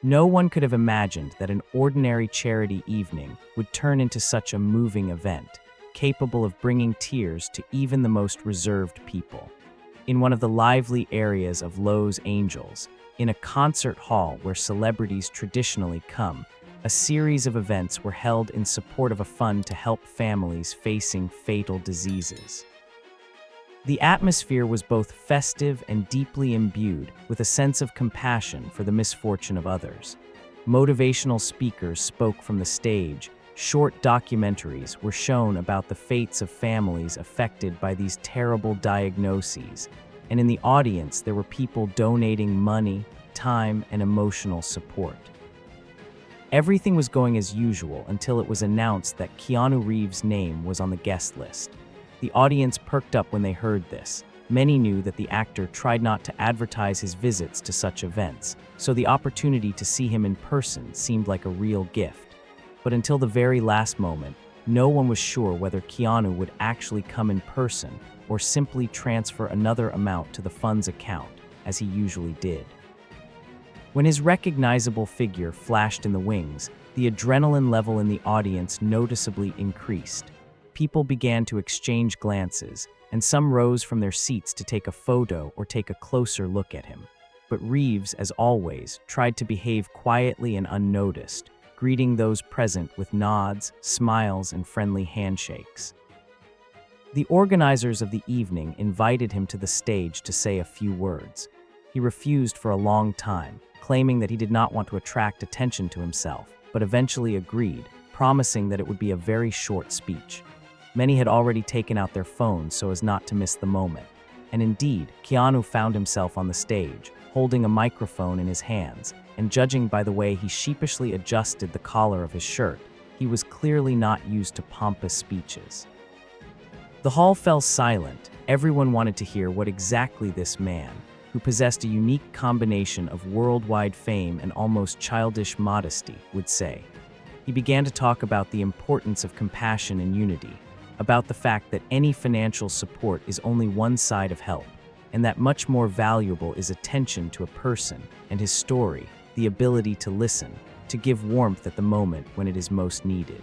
No one could have imagined that an ordinary charity evening would turn into such a moving event, capable of bringing tears to even the most reserved people. In one of the lively areas of Los Angeles, in a concert hall where celebrities traditionally come, a series of events were held in support of a fund to help families facing fatal diseases. The atmosphere was both festive and deeply imbued with a sense of compassion for the misfortune of others. Motivational speakers spoke from the stage, short documentaries were shown about the fates of families affected by these terrible diagnoses, and in the audience there were people donating money, time, and emotional support. Everything was going as usual until it was announced that Keanu Reeves' name was on the guest list. The audience perked up when they heard this. Many knew that the actor tried not to advertise his visits to such events, so the opportunity to see him in person seemed like a real gift. But until the very last moment, no one was sure whether Keanu would actually come in person or simply transfer another amount to the fund's account, as he usually did. When his recognizable figure flashed in the wings, the adrenaline level in the audience noticeably increased. People began to exchange glances, and some rose from their seats to take a photo or take a closer look at him. But Reeves, as always, tried to behave quietly and unnoticed, greeting those present with nods, smiles, and friendly handshakes. The organizers of the evening invited him to the stage to say a few words. He refused for a long time, claiming that he did not want to attract attention to himself, but eventually agreed, promising that it would be a very short speech. Many had already taken out their phones so as not to miss the moment. And indeed, Keanu found himself on the stage, holding a microphone in his hands, and judging by the way he sheepishly adjusted the collar of his shirt, he was clearly not used to pompous speeches. The hall fell silent. Everyone wanted to hear what exactly this man, who possessed a unique combination of worldwide fame and almost childish modesty, would say. He began to talk about the importance of compassion and unity, about the fact that any financial support is only one side of help, and that much more valuable is attention to a person and his story, the ability to listen, to give warmth at the moment when it is most needed.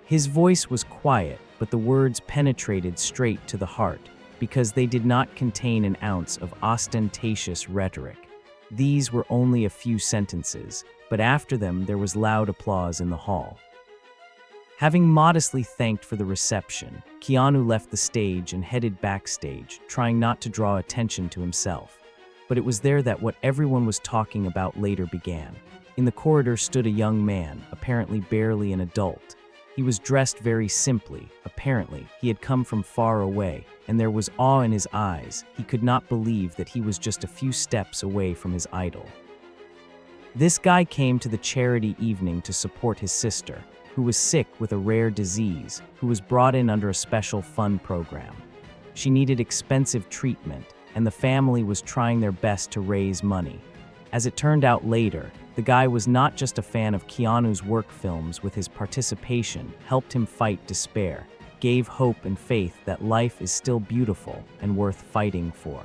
His voice was quiet, but the words penetrated straight to the heart, because they did not contain an ounce of ostentatious rhetoric. These were only a few sentences, but after them there was loud applause in the hall. Having modestly thanked for the reception, Keanu left the stage and headed backstage, trying not to draw attention to himself. But it was there that what everyone was talking about later began. In the corridor stood a young man, apparently barely an adult. He was dressed very simply. Apparently, he had come from far away, and there was awe in his eyes. He could not believe that he was just a few steps away from his idol. This guy came to the charity evening to support his sister, who was sick with a rare disease, who was brought in under a special fund program. She needed expensive treatment, and the family was trying their best to raise money. As it turned out later, the guy was not just a fan of Keanu's work films. With his participation, helped him fight despair, gave hope and faith that life is still beautiful and worth fighting for.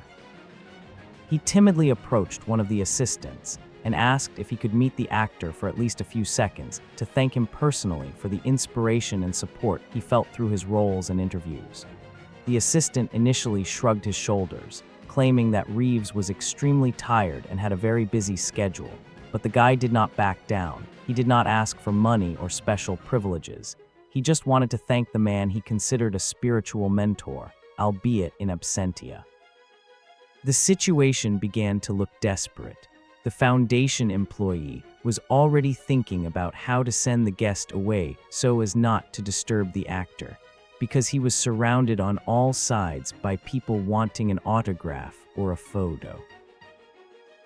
He timidly approached one of the assistants and asked if he could meet the actor for at least a few seconds to thank him personally for the inspiration and support he felt through his roles and interviews. The assistant initially shrugged his shoulders, claiming that Reeves was extremely tired and had a very busy schedule, but the guy did not back down. He did not ask for money or special privileges. He just wanted to thank the man he considered a spiritual mentor, albeit in absentia. The situation began to look desperate. The foundation employee was already thinking about how to send the guest away so as not to disturb the actor, because he was surrounded on all sides by people wanting an autograph or a photo.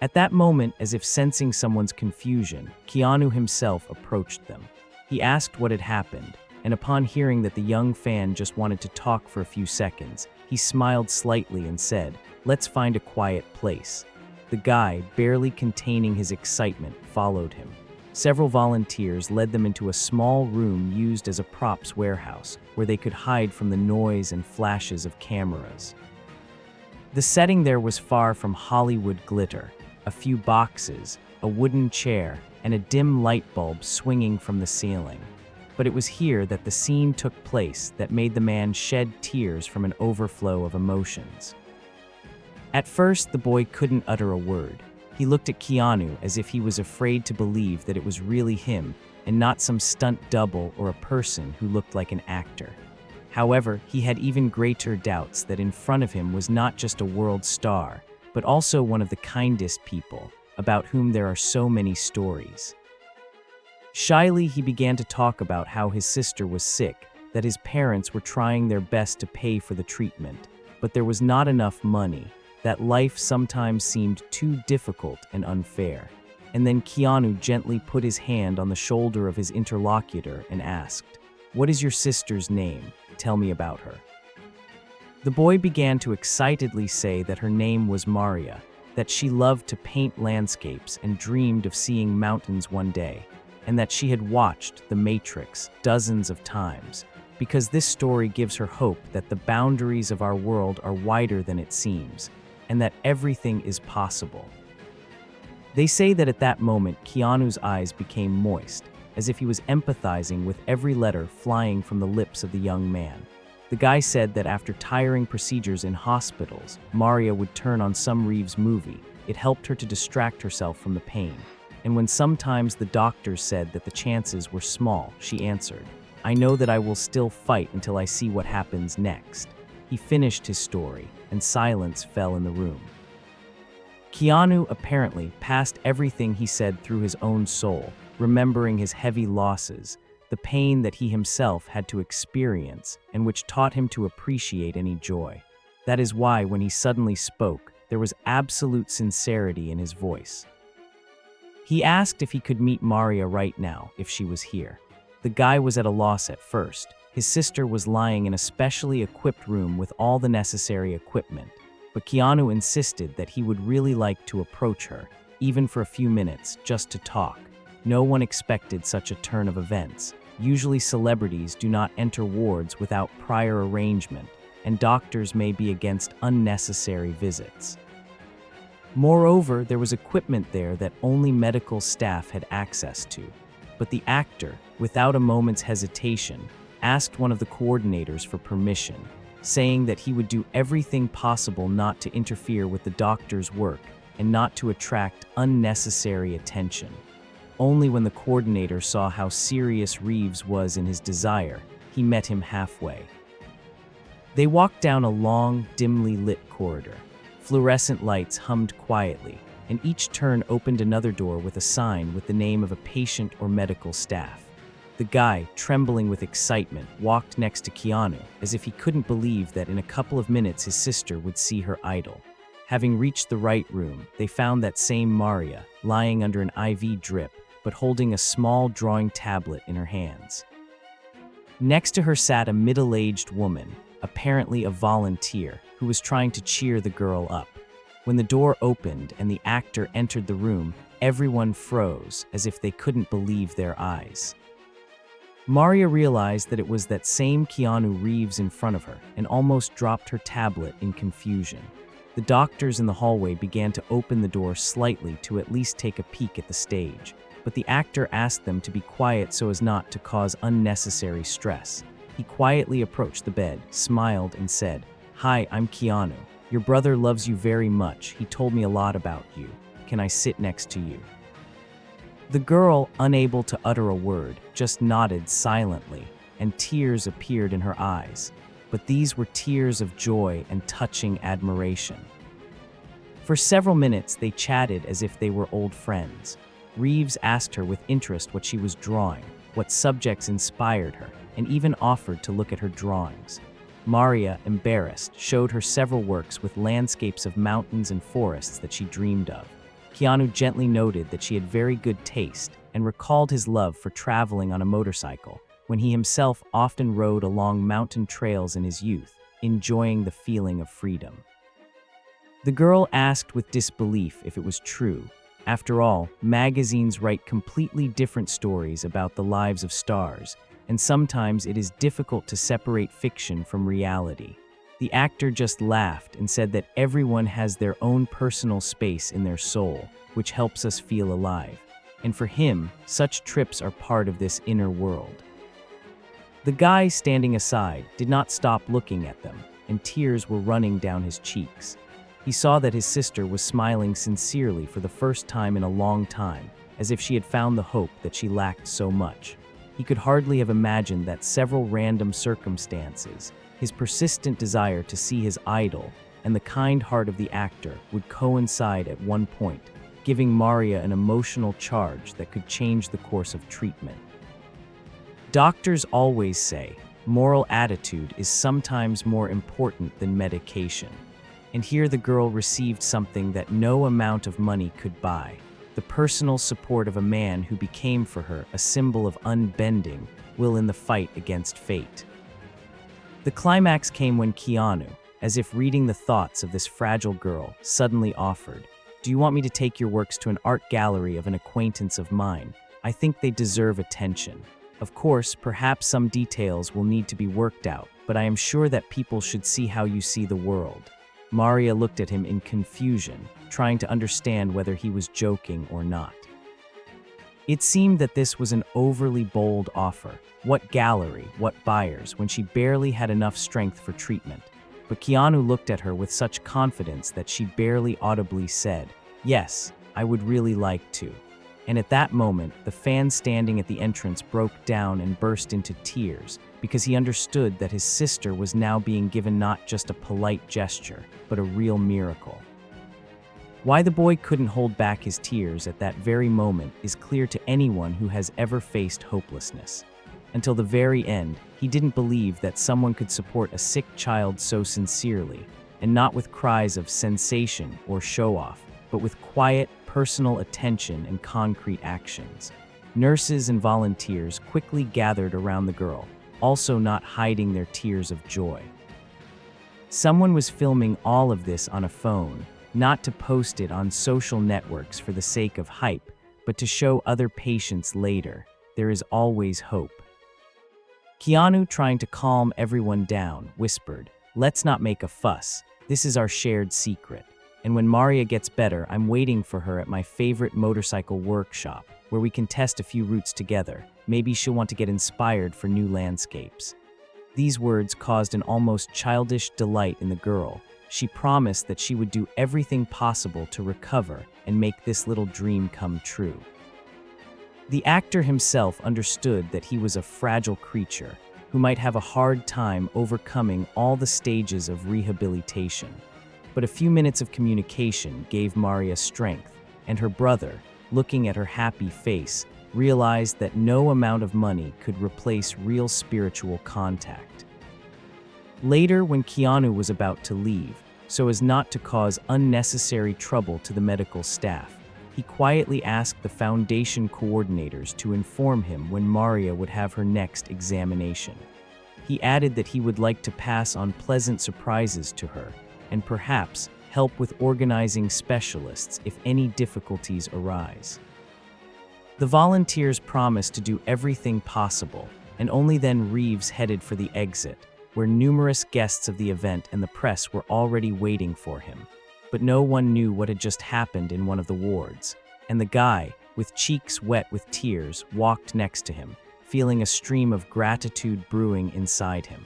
At that moment, as if sensing someone's confusion, Keanu himself approached them. He asked what had happened, and upon hearing that the young fan just wanted to talk for a few seconds, he smiled slightly and said, "Let's find a quiet place." The guy, barely containing his excitement, followed him. Several volunteers led them into a small room used as a props warehouse, where they could hide from the noise and flashes of cameras. The setting there was far from Hollywood glitter. A few boxes, a wooden chair, and a dim light bulb swinging from the ceiling. But it was here that the scene took place that made the man shed tears from an overflow of emotions. At first, the boy couldn't utter a word. He looked at Keanu as if he was afraid to believe that it was really him and not some stunt double or a person who looked like an actor. However, he had even greater doubts that in front of him was not just a world star, but also one of the kindest people, about whom there are so many stories. Shyly, he began to talk about how his sister was sick, that his parents were trying their best to pay for the treatment, but there was not enough money, that life sometimes seemed too difficult and unfair. And then Keanu gently put his hand on the shoulder of his interlocutor and asked, "What is your sister's name? Tell me about her." The boy began to excitedly say that her name was Maria, that she loved to paint landscapes and dreamed of seeing mountains one day, and that she had watched The Matrix dozens of times, because this story gives her hope that the boundaries of our world are wider than it seems, and that everything is possible. They say that at that moment, Keanu's eyes became moist, as if he was empathizing with every letter flying from the lips of the young man. The guy said that after tiring procedures in hospitals, Maria would turn on some Reeves movie. It helped her to distract herself from the pain. And when sometimes the doctors said that the chances were small, she answered, "I know that I will still fight until I see what happens next." He finished his story, and silence fell in the room. Keanu apparently passed everything he said through his own soul, remembering his heavy losses, the pain that he himself had to experience, and which taught him to appreciate any joy. That is why, when he suddenly spoke, there was absolute sincerity in his voice. He asked if he could meet Maria right now, if she was here. The guy was at a loss at first. His sister was lying in a specially equipped room with all the necessary equipment, but Keanu insisted that he would really like to approach her, even for a few minutes, just to talk. No one expected such a turn of events. Usually celebrities do not enter wards without prior arrangement, and doctors may be against unnecessary visits. Moreover, there was equipment there that only medical staff had access to. But the actor, without a moment's hesitation, asked one of the coordinators for permission, saying that he would do everything possible not to interfere with the doctor's work and not to attract unnecessary attention. Only when the coordinator saw how serious Reeves was in his desire, he met him halfway. They walked down a long, dimly lit corridor. Fluorescent lights hummed quietly, and each turn opened another door with a sign with the name of a patient or medical staff. The guy, trembling with excitement, walked next to Keanu, as if he couldn't believe that in a couple of minutes his sister would see her idol. Having reached the right room, they found that same Maria, lying under an IV drip, but holding a small drawing tablet in her hands. Next to her sat a middle-aged woman, apparently a volunteer, who was trying to cheer the girl up. When the door opened and the actor entered the room, everyone froze, as if they couldn't believe their eyes. Maria realized that it was that same Keanu Reeves in front of her and almost dropped her tablet in confusion. The doctors in the hallway began to open the door slightly to at least take a peek at the stage, but the actor asked them to be quiet so as not to cause unnecessary stress. He quietly approached the bed, smiled, and said, "Hi, I'm Keanu. Your brother loves you very much. He told me a lot about you. Can I sit next to you?" The girl, unable to utter a word, just nodded silently, and tears appeared in her eyes. But these were tears of joy and touching admiration. For several minutes, they chatted as if they were old friends. Reeves asked her with interest what she was drawing, what subjects inspired her, and even offered to look at her drawings. Maria, embarrassed, showed her several works with landscapes of mountains and forests that she dreamed of. Keanu gently noted that she had very good taste and recalled his love for traveling on a motorcycle, when he himself often rode along mountain trails in his youth, enjoying the feeling of freedom. The girl asked with disbelief if it was true. After all, magazines write completely different stories about the lives of stars, and sometimes it is difficult to separate fiction from reality. The actor just laughed and said that everyone has their own personal space in their soul, which helps us feel alive. And for him, such trips are part of this inner world. The guy standing aside did not stop looking at them, and tears were running down his cheeks. He saw that his sister was smiling sincerely for the first time in a long time, as if she had found the hope that she lacked so much. He could hardly have imagined that several random circumstances, his persistent desire to see his idol, and the kind heart of the actor would coincide at one point, giving Maria an emotional charge that could change the course of treatment. Doctors always say, moral attitude is sometimes more important than medication. And here the girl received something that no amount of money could buy: the personal support of a man who became for her a symbol of unbending will in the fight against fate. The climax came when Keanu, as if reading the thoughts of this fragile girl, suddenly offered, "Do you want me to take your works to an art gallery of an acquaintance of mine? I think they deserve attention. Of course, perhaps some details will need to be worked out, but I am sure that people should see how you see the world." Maria looked at him in confusion, trying to understand whether he was joking or not. It seemed that this was an overly bold offer. What gallery, what buyers, when she barely had enough strength for treatment? But Keanu looked at her with such confidence that she barely audibly said, "Yes, I would really like to." And at that moment, the fan standing at the entrance broke down and burst into tears, because he understood that his sister was now being given not just a polite gesture, but a real miracle. Why the boy couldn't hold back his tears at that very moment is clear to anyone who has ever faced hopelessness. Until the very end, he didn't believe that someone could support a sick child so sincerely, and not with cries of sensation or show-off, but with quiet, personal attention and concrete actions. Nurses and volunteers quickly gathered around the girl, also not hiding their tears of joy. Someone was filming all of this on a phone, not to post it on social networks for the sake of hype, but to show other patients later. There is always hope. Keanu, trying to calm everyone down, whispered, "Let's not make a fuss. This is our shared secret. And when Maria gets better, I'm waiting for her at my favorite motorcycle workshop, where we can test a few routes together. Maybe she'll want to get inspired for new landscapes." These words caused an almost childish delight in the girl. She promised that she would do everything possible to recover and make this little dream come true. The actor himself understood that he was a fragile creature who might have a hard time overcoming all the stages of rehabilitation. But a few minutes of communication gave Maria strength, and her brother, looking at her happy face, realized that no amount of money could replace real spiritual contact. Later, when Keanu was about to leave, so as not to cause unnecessary trouble to the medical staff, he quietly asked the foundation coordinators to inform him when Maria would have her next examination. He added that he would like to pass on pleasant surprises to her, and perhaps help with organizing specialists if any difficulties arise. The volunteers promised to do everything possible, and only then Reeves headed for the exit, where numerous guests of the event and the press were already waiting for him. But no one knew what had just happened in one of the wards, and the guy, with cheeks wet with tears, walked next to him, feeling a stream of gratitude brewing inside him.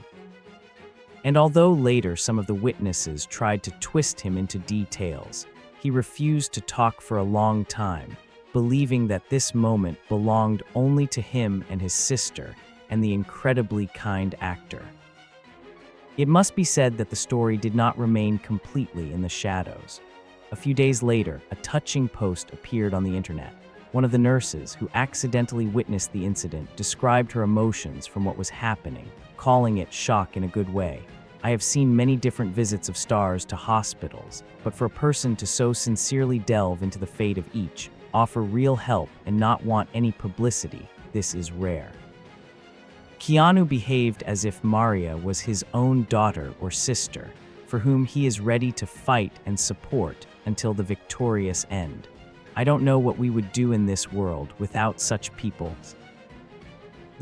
And although later some of the witnesses tried to twist him into details, he refused to talk for a long time, believing that this moment belonged only to him and his sister and the incredibly kind actor. It must be said that the story did not remain completely in the shadows. A few days later, a touching post appeared on the internet. One of the nurses who accidentally witnessed the incident described her emotions from what was happening, calling it shock in a good way. "I have seen many different visits of stars to hospitals, but for a person to so sincerely delve into the fate of each, offer real help and not want any publicity, this is rare." Keanu behaved as if Maria was his own daughter or sister, for whom he is ready to fight and support until the victorious end. "I don't know what we would do in this world without such people."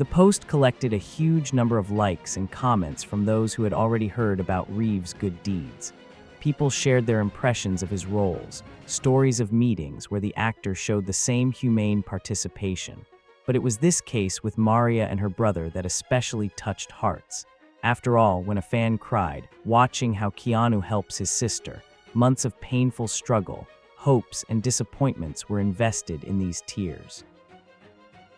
The post collected a huge number of likes and comments from those who had already heard about Reeves' good deeds. People shared their impressions of his roles, stories of meetings where the actor showed the same humane participation. But it was this case with Maria and her brother that especially touched hearts. After all, when a fan cried, watching how Keanu helps his sister, months of painful struggle, hopes, and disappointments were invested in these tears.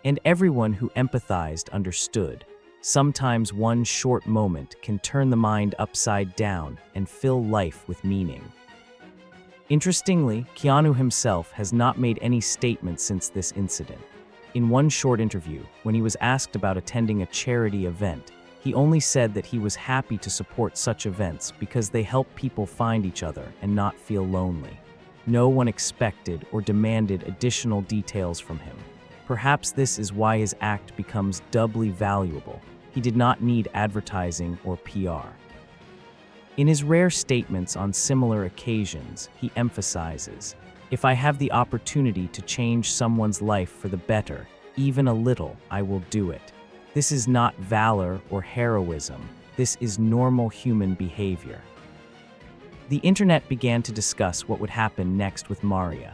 And everyone who empathized understood. Sometimes one short moment can turn the mind upside down and fill life with meaning. Interestingly, Keanu himself has not made any statements since this incident. In one short interview, when he was asked about attending a charity event, he only said that he was happy to support such events because they help people find each other and not feel lonely. No one expected or demanded additional details from him. Perhaps this is why his act becomes doubly valuable. He did not need advertising or PR. In his rare statements on similar occasions, he emphasizes, "If I have the opportunity to change someone's life for the better, even a little, I will do it." This is not valor or heroism. This is normal human behavior. The internet began to discuss what would happen next with Maria.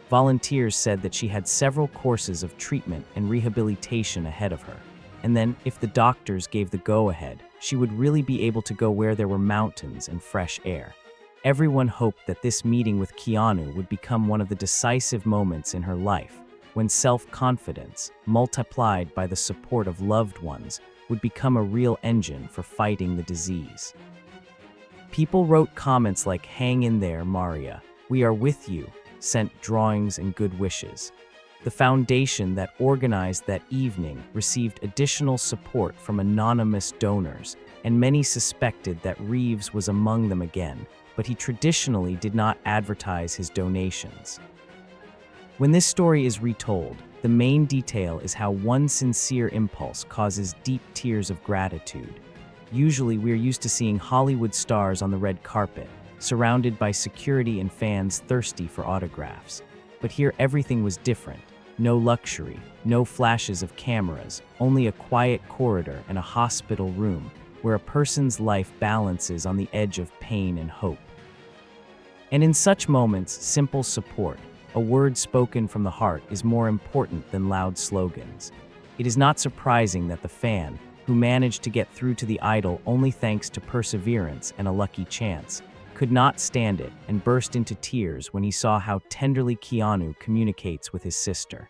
Volunteers said that she had several courses of treatment and rehabilitation ahead of her. And then, if the doctors gave the go-ahead, she would really be able to go where there were mountains and fresh air. Everyone hoped that this meeting with Keanu would become one of the decisive moments in her life, when self-confidence, multiplied by the support of loved ones, would become a real engine for fighting the disease. People wrote comments like, "Hang in there, Maria. We are with you," sent drawings and good wishes. The foundation that organized that evening received additional support from anonymous donors, and many suspected that Reeves was among them again, but he traditionally did not advertise his donations. When this story is retold, the main detail is how one sincere impulse causes deep tears of gratitude. Usually, we're used to seeing Hollywood stars on the red carpet, surrounded by security and fans thirsty for autographs. But here everything was different. No luxury, no flashes of cameras, only a quiet corridor and a hospital room where a person's life balances on the edge of pain and hope. And in such moments, simple support, a word spoken from the heart, is more important than loud slogans. It is not surprising that the fan, who managed to get through to the idol only thanks to perseverance and a lucky chance, could not stand it and burst into tears when he saw how tenderly Keanu communicates with his sister.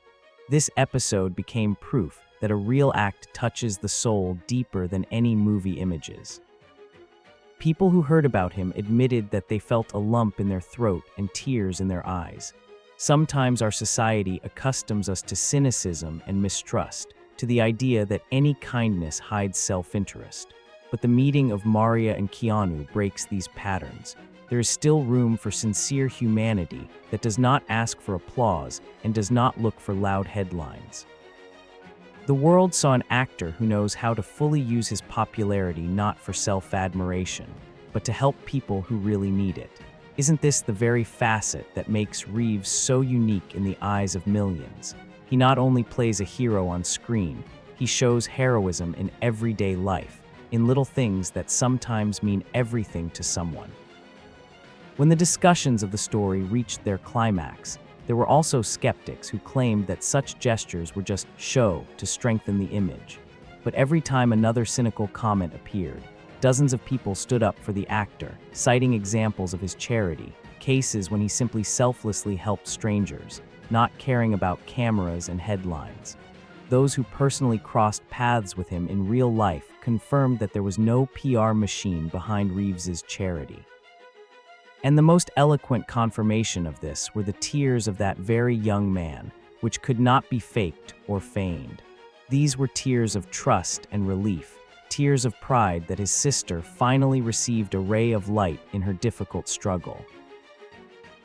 This episode became proof that a real act touches the soul deeper than any movie images. People who heard about him admitted that they felt a lump in their throat and tears in their eyes. Sometimes our society accustoms us to cynicism and mistrust, to the idea that any kindness hides self-interest. But the meeting of Maria and Keanu breaks these patterns. There is still room for sincere humanity that does not ask for applause and does not look for loud headlines. The world saw an actor who knows how to fully use his popularity not for self-admiration, but to help people who really need it. Isn't this the very facet that makes Reeves so unique in the eyes of millions? He not only plays a hero on screen, he shows heroism in everyday life, in little things that sometimes mean everything to someone. When the discussions of the story reached their climax, there were also skeptics who claimed that such gestures were just show to strengthen the image. But every time another cynical comment appeared, dozens of people stood up for the actor, citing examples of his charity, cases when he simply selflessly helped strangers, not caring about cameras and headlines. Those who personally crossed paths with him in real life confirmed that there was no PR machine behind Reeves's charity. And the most eloquent confirmation of this were the tears of that very young man, which could not be faked or feigned. These were tears of trust and relief, tears of pride that his sister finally received a ray of light in her difficult struggle.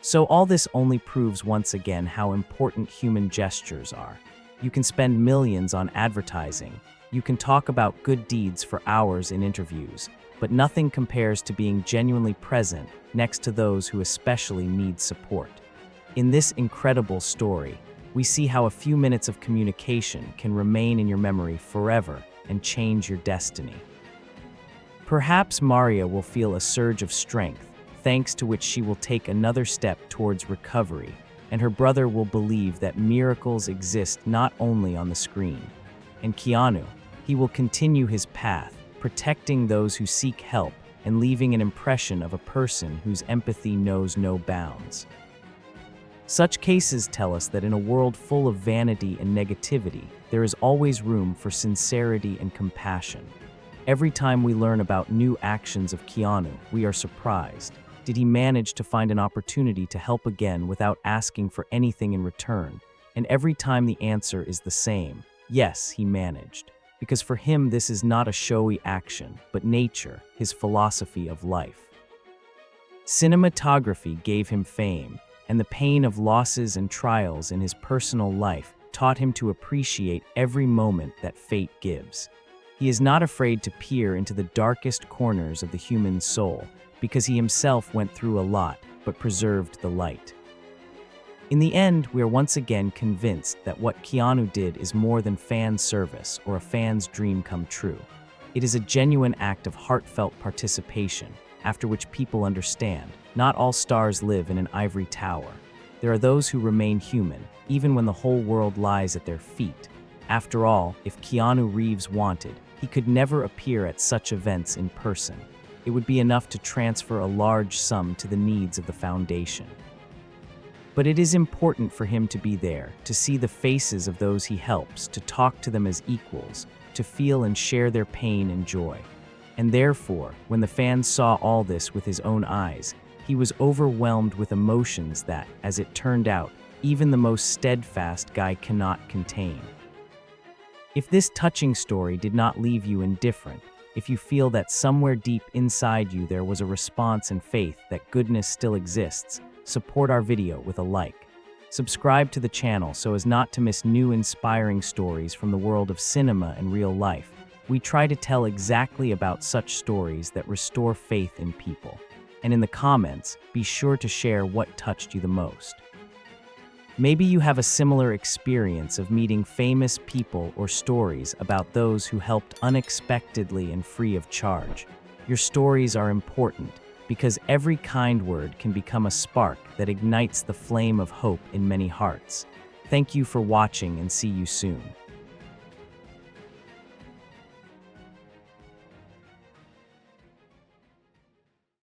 So all this only proves once again how important human gestures are. You can spend millions on advertising, you can talk about good deeds for hours in interviews, but nothing compares to being genuinely present next to those who especially need support. In this incredible story, we see how a few minutes of communication can remain in your memory forever and change your destiny. Perhaps Maria will feel a surge of strength, thanks to which she will take another step towards recovery, and her brother will believe that miracles exist not only on the screen. And Keanu, he will continue his path, protecting those who seek help and leaving an impression of a person whose empathy knows no bounds. Such cases tell us that in a world full of vanity and negativity, there is always room for sincerity and compassion. Every time we learn about new actions of Keanu, we are surprised. Did he manage to find an opportunity to help again without asking for anything in return? And every time the answer is the same: yes, he managed. Because for him, this is not a showy action, but nature, his philosophy of life. Cinematography gave him fame, and the pain of losses and trials in his personal life taught him to appreciate every moment that fate gives. He is not afraid to peer into the darkest corners of the human soul, because he himself went through a lot, but preserved the light. In the end, we are once again convinced that what Keanu did is more than fan service or a fan's dream come true. It is a genuine act of heartfelt participation, after which people understand, not all stars live in an ivory tower. There are those who remain human, even when the whole world lies at their feet. After all, if Keanu Reeves wanted, he could never appear at such events in person. It would be enough to transfer a large sum to the needs of the foundation. But it is important for him to be there, to see the faces of those he helps, to talk to them as equals, to feel and share their pain and joy. And therefore, when the fans saw all this with his own eyes, he was overwhelmed with emotions that, as it turned out, even the most steadfast guy cannot contain. If this touching story did not leave you indifferent, if you feel that somewhere deep inside you there was a response and faith that goodness still exists, support our video with a like. Subscribe to the channel so as not to miss new inspiring stories from the world of cinema and real life. We try to tell exactly about such stories that restore faith in people. And in the comments, be sure to share what touched you the most. Maybe you have a similar experience of meeting famous people or stories about those who helped unexpectedly and free of charge. Your stories are important because every kind word can become a spark that ignites the flame of hope in many hearts. Thank you for watching and see you soon.